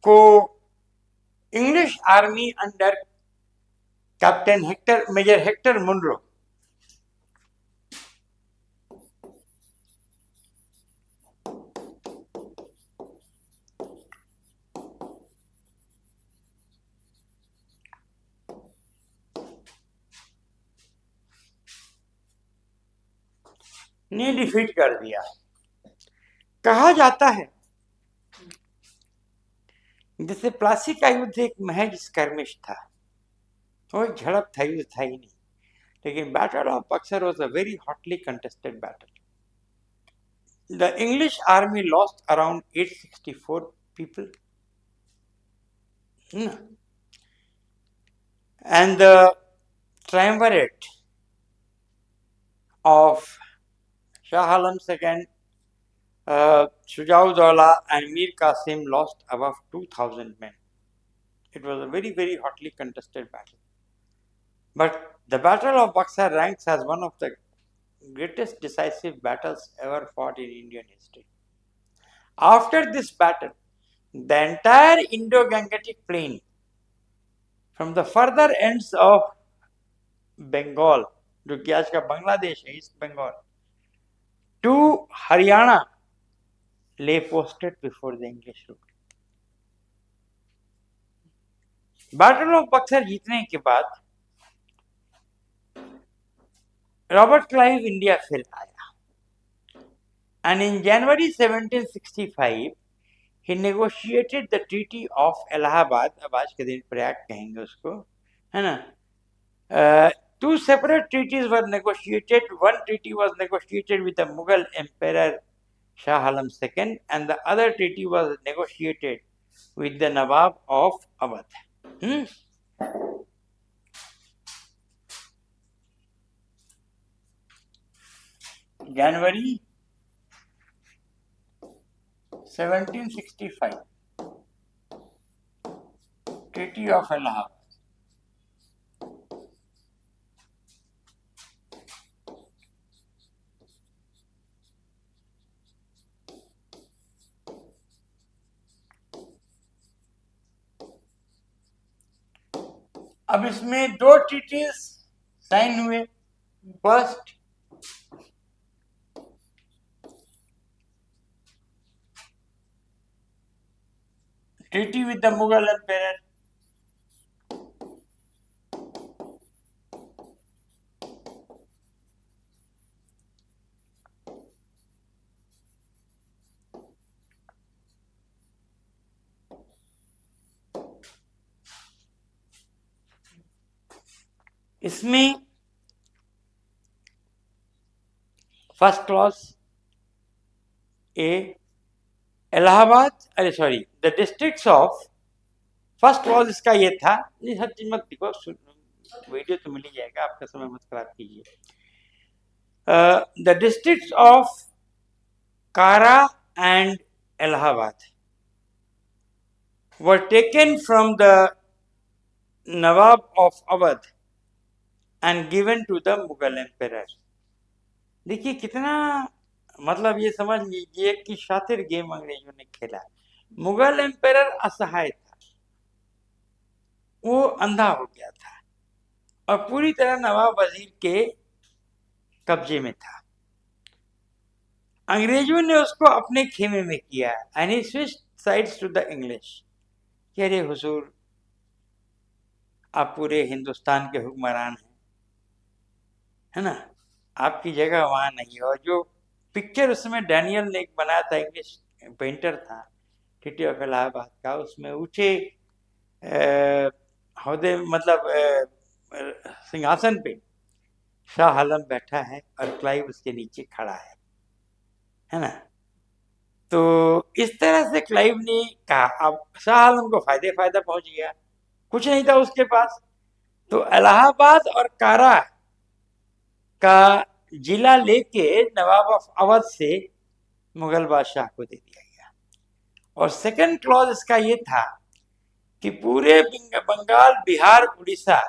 को English army under captain Hector, major Hector Munro ने डिफीट कर दिया। कहा जाता है जैसे प्लासी का युद्ध एक महज स्कर्मिश था, वो एक झड़प था, युद्ध था ही नहीं, लेकिन battle of Buxar was a very hotly contested battle. The English army lost around 864 people. And the triumvirate of Shah Alam II, Shujaudawla and Mir Qasim lost above 2,000 men. It was a very, very hotly contested battle. But the Battle of Buxar ranks as one of the greatest decisive battles ever fought in Indian history. After this battle, the entire Indo-Gangetic plain, from the further ends of Bengal, जो कि आज का बांग्लादेश है, East Bengal, to Haryana, lay posted before the English rule. Battle of Buxar जीतने के बाद Robert Clive India फिर आया, and in January 1765 he negotiated the Treaty of Allahabad. अब आज के दिन प्रयाग कहेंगे उसको, है ना. Two separate treaties were negotiated. One treaty was negotiated with the Mughal Emperor Shah Alam II, and the other treaty was negotiated with the Nawab of Awadh. January 1765, Treaty of Allahabad. अब इसमें दो treaties sign हुए. First, treaty with the Mughal Emperor. इसमें first clause A, Allahabad, अरे sorry, the districts of, first clause इसका ये था, ये हर चीज मत देखो, वीडियो तो मिल ही जाएगा, आपका समय मत खराब कीजिए. द डिस्ट्रिक्ट्स ऑफ कारा and Allahabad were taken from the Nawab of Awadh and given to the Mughal Emperor. देखिए कितना, मतलब ये समझ लीजिए कि शातिर गेम अंग्रेजों ने खेला. मुगल एम्पेरर असहाय था, वो अंधा हो गया था और पूरी तरह नवाब वजीर के कब्जे में था. अंग्रेजों ने उसको अपने खेमे में किया, and he switched sides to the English. अरे हुजूर, आप पूरे हिंदुस्तान के हुक्मरान हैं, है ना, आपकी जगह वहां नहीं. और जो पिक्चर उसमें डैनियल ने एक बनाया था, इंग्लिश पेंटर था, ट्रीटी ऑफ इलाहाबाद का, उसमें ऊंचे हौदे, मतलब सिंहासन पे शाह आलम बैठा है और क्लाइव उसके नीचे खड़ा है ना. तो इस तरह से क्लाइव ने कहा. अब शाह आलम को फायदा पहुंच गया, कुछ नहीं था उसके पास. तो इलाहाबाद और कारा का जिला लेके नवाब ऑफ अवध से मुगल बादशाह को दे दिया गया. और सेकंड क्लॉज इसका ये था कि पूरे बंगाल, बिहार, उड़ीसा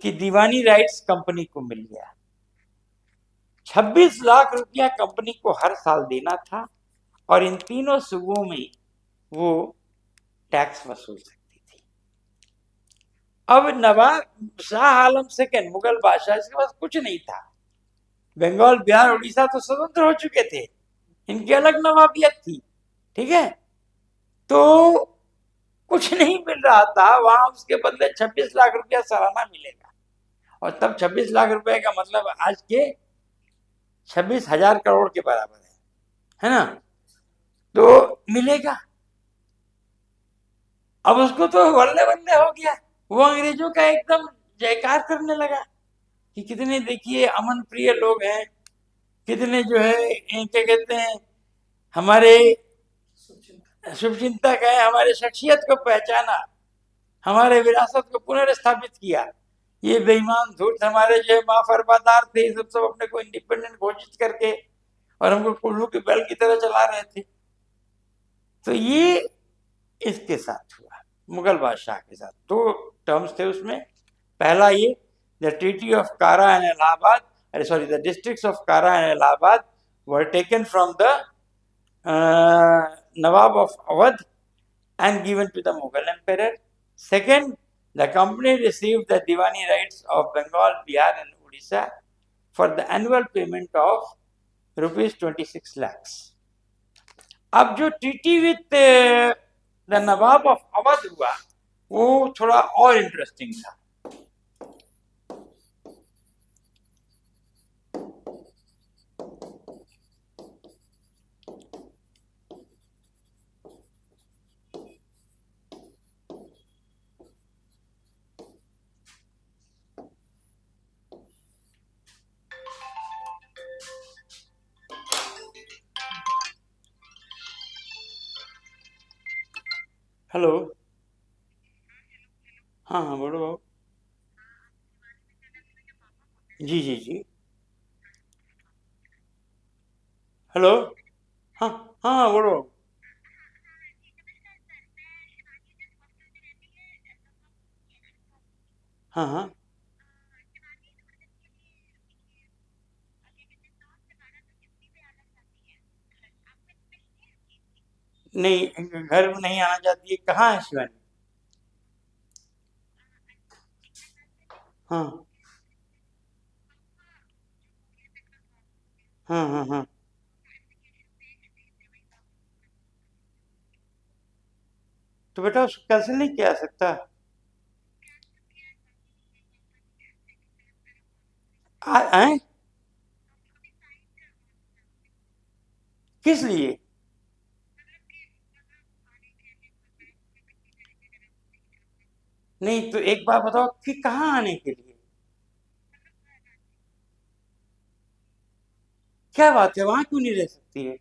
की दीवानी राइट्स कंपनी को मिल गया. 26 लाख रुपया कंपनी को हर साल देना था और इन तीनों सूबों में वो टैक्स वसूल सकती थी. अब नवाब शाह आलम सेकंड, मुगल बादशाह, इसके पास कुछ नहीं था. बंगाल, बिहार, उड़ीसा तो स्वतंत्र हो चुके थे, इनकी अलग नवाबियत थी, ठीक है. तो कुछ नहीं मिल रहा था वहां, उसके बदले 26 लाख रुपया सालाना मिलेगा. और तब 26 लाख रुपए का मतलब आज के 26,000 करोड़ के बराबर है ना. तो मिलेगा. अब उसको तो बल्ले बल्ले हो गया, वो अंग्रेजों का एकदम जयकार करने लगा कि कितने, देखिए, अमन प्रिय लोग हैं, कितने जो है क्या कहते हैं, हमारे शुभचिंतक है, हमारे शख्सियत को पहचाना, हमारे विरासत को पुनर्स्थापित किया. ये बेईमान धूर्त हमारे जो माफरमादार थे, सब अपने को इंडिपेंडेंट घोषित करके और हमको कुल्लू के बैल की तरह चला रहे थे। तो ये इसके साथ हुआ, मुगल बादशाह के साथ। दो टर्म्स थे उसमें। पहला ये, द ट्रीटी ऑफ कारा एंड इलाहाबाद, अरे सॉरी, द डिस्ट्रिक्ट्स ऑफ कारा and Allahabad were taken from the nawab of Awadh and given to the Mughal emperor. Second, the company received the Diwani rights of Bengal, Bihar and Odisha for the annual payment of rupees 26 lakhs. अब जो treaty with the nawab of Awadh हुआ वो थोड़ा और interesting था। Hello, हाँ हाँ बोलो बाबू। जी जी जी, हेलो, हाँ हाँ बोलो। हाँ हाँ, नहीं घर में नहीं आना चाहती है। कहाँ है शिवानी? हाँ हाँ हाँ हाँ, तो बेटा उसको कैंसिल नहीं किया जा सकता? हैं? किस लिए? नहीं तो एक बात बताओ कि कहाँ आने के लिए? क्या बात है, वहां क्यों नहीं रह सकती है?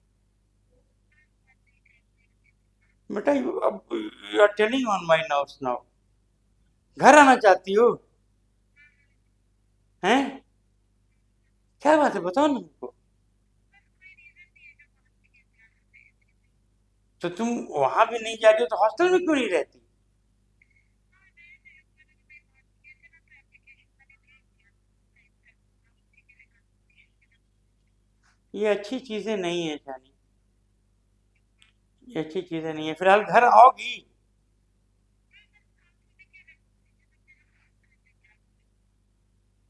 बेटा अब you are telling on my nerves now. घर आना चाहती हो? हैं? क्या बात है, बताओ ना हमको। तो तुम वहां भी नहीं जा रही हो तो हॉस्टल में क्यों नहीं रहती? ये अच्छी चीजें नहीं है जानी, ये अच्छी चीजें नहीं है। फिलहाल घर आओगी?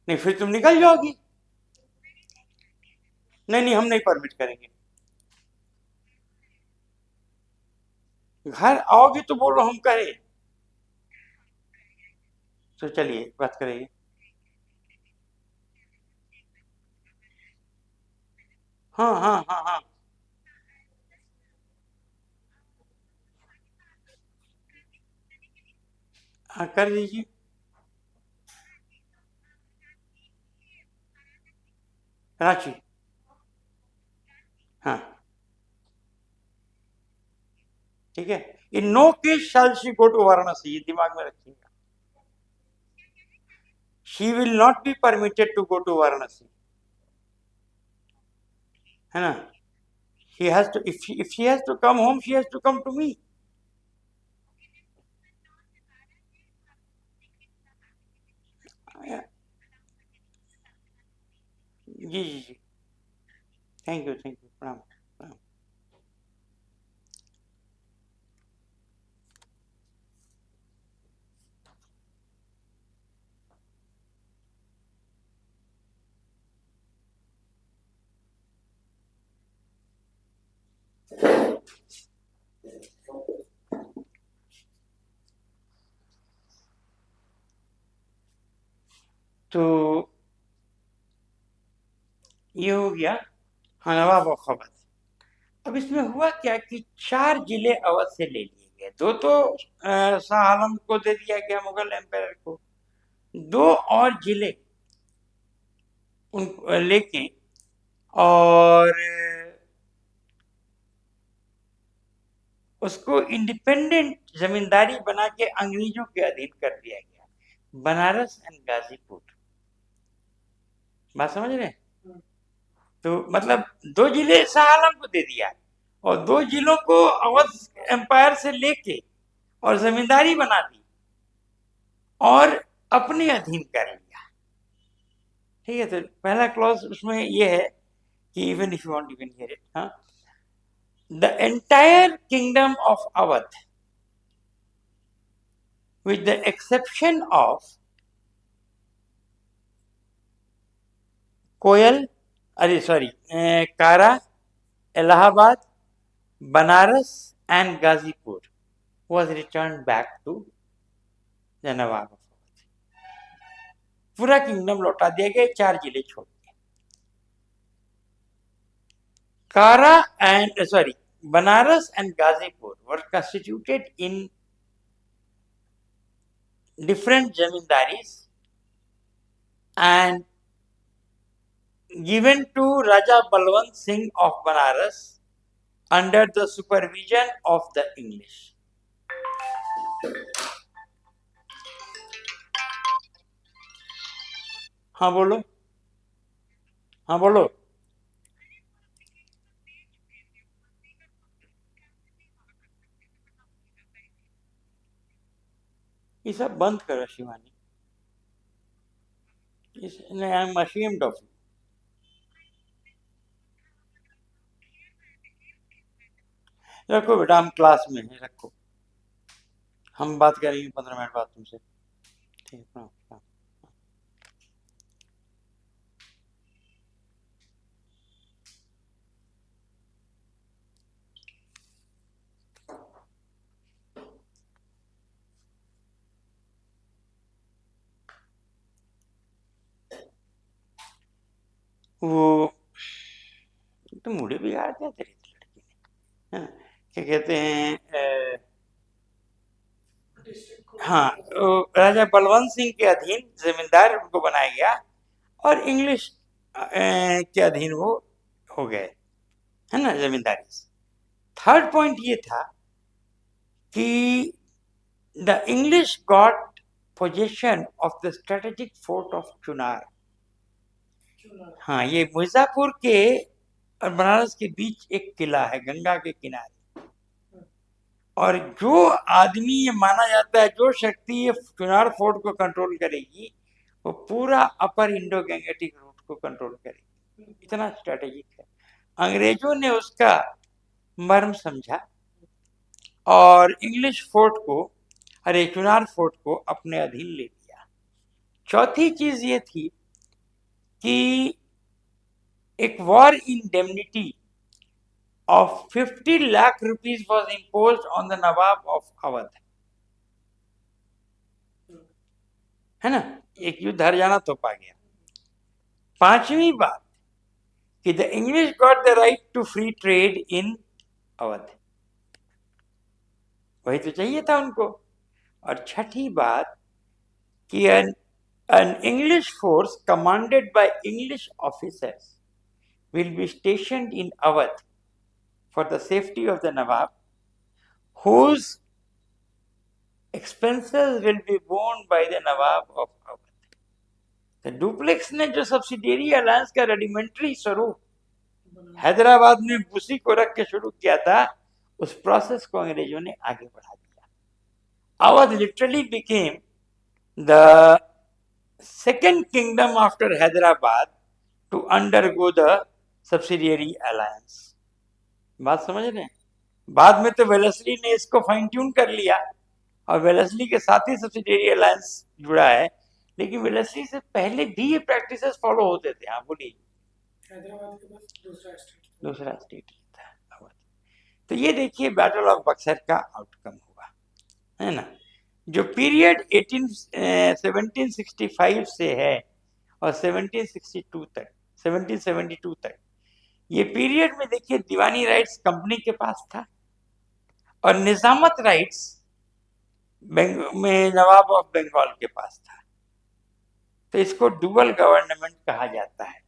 नहीं फिर तुम निकल जाओगी। नहीं नहीं, हम नहीं परमिट करेंगे। घर आओगी तो बोलो हम करें। तो चलिए बात करेंगे। हाँ हाँ हाँ हाँ हाँ, कर दीजिए। रांची, हाँ ठीक है। In no case shall she go to Varanasi, ये दिमाग में रखिएगा। She will not be permitted to go to Varanasi, है ना? she has to, if she has to come home, she has to come to me. जी जी जी, थैंक यू, प्रणाम प्रणाम। तो ये हो गया, हाँ नवाब ऑफ अवध। अब इसमें हुआ क्या कि 4 जिले अवध से ले लिए गए। दो तो शाह आलम को दे दिया गया, मुगल एम्पायर को। 2 और जिले उन लेके और उसको इंडिपेंडेंट जमींदारी बना के अंग्रेजों के अधीन कर दिया गया, बनारस एंड गाजीपुर। बात समझ रहे हैं? तो मतलब 2 जिले शाह आलम को दे दिया और 2 जिलों को अवध एम्पायर से लेके और जमींदारी बना दी और अपने अधीन कर लिया। ठीक है, तो पहला क्लॉज उसमें ये है कि even if you want you can hear it, हाँ, the entire kingdom of Awadh with the exception of Koil, अरे sorry, Kara, Allahabad, Banaras and Ghazipur was returned back to the nawab of Awadh. पूरा किंगडम लौटा दिया गया, 4 जिले छोड़ दिए। कारा and sorry Banaras and Ghazipur were constituted in different जमींदारीज and given to Raja Balwant Singh of Banaras under the supervision of the English। हाँ बोलो, हाँ बोलो। ये सब बंद करो Shivani, I am ashamed of you। रखो बेटा, हम क्लास में हैं, रखो, हम बात करेंगे 15 मिनट बाद तुमसे। ठीक है, हाँ। वो तो मुझे बिगाड़ दिया तेरी लड़की ने, हाँ, क्या कहते हैं, हाँ, राजा बलवंत सिंह के अधीन जमींदार उनको बनाया गया और इंग्लिश के अधीन वो हो गए, है ना, जमींदारी। थर्ड पॉइंट ये था कि the English got position of the strategic fort of Chunar. हाँ, ये मिर्जापुर के और बनारस के बीच एक किला है, गंगा के किनारे। और जो आदमी ये माना जाता है, जो शक्ति ये चुनार फोर्ट को कंट्रोल करेगी, वो पूरा अपर इंडो गैंगेटिक रूट को कंट्रोल करेगी। इतना स्ट्रेटेजिक है। अंग्रेजों ने उसका मर्म समझा और इंग्लिश फोर्ट को, अरे चुनार फोर्ट को अपने अधीन ले लिया। चौथी चीज ये थी कि एक war indemnity of 50 lakh rupees was imposed on the Nawab of Awadh, है ना, एक युद्ध हर जाना तो पा गया। पांचवी बात कि the English got the right to free trade in Awadh, वही तो चाहिए था उनको। और छठी बात कि an English force commanded by English officers will be stationed in Awadh for the safety of the Nawab, whose expenses will be borne by the Nawab of Awadh। तो duplex ने जो सब्सिडियरी अलायंस का रेडिमेंट्री स्वरूप हैदराबाद में बुशी को रख के शुरू किया था, उस प्रोसेस को अंग्रेजों ने आगे बढ़ा दिया। Awadh literally became the second kingdom after Hyderabad to undergo the subsidiary alliance. बात समझ रहे हैं? बाद में तो वेलेस्ली ने इसको फाइन ट्यून कर लिया और वेलेस्ली के साथ ही सब्सिडियरी अलायंस जुड़ा है, लेकिन वेलेस्ली से पहले भी ये प्रैक्टिसेस फॉलो होते थे। हाँ बोलिए। हैदराबाद के बाद दूसरा स्टेट था। तो ये देखिए बैटल ऑफ बक्सर का आउटकम हुआ, है ना। जो पीरियड 1765 से है और 1772 तक, ये पीरियड में देखिए दीवानी राइट्स कंपनी के पास था और निजामत राइट्स में नवाब ऑफ बंगाल के पास था। तो इसको डुअल गवर्नमेंट कहा जाता है।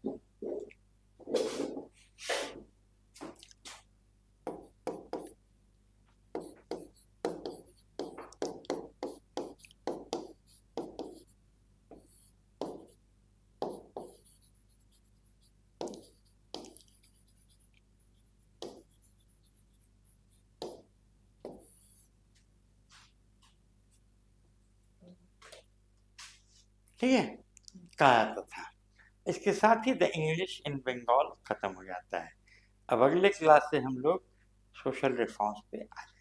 ठीक है, कहा जाता था। इसके साथ ही द इंग्लिश इन बंगाल खत्म हो जाता है। अब अगले क्लास से हम लोग सोशल रिफॉर्म्स पे आ जाएंगे।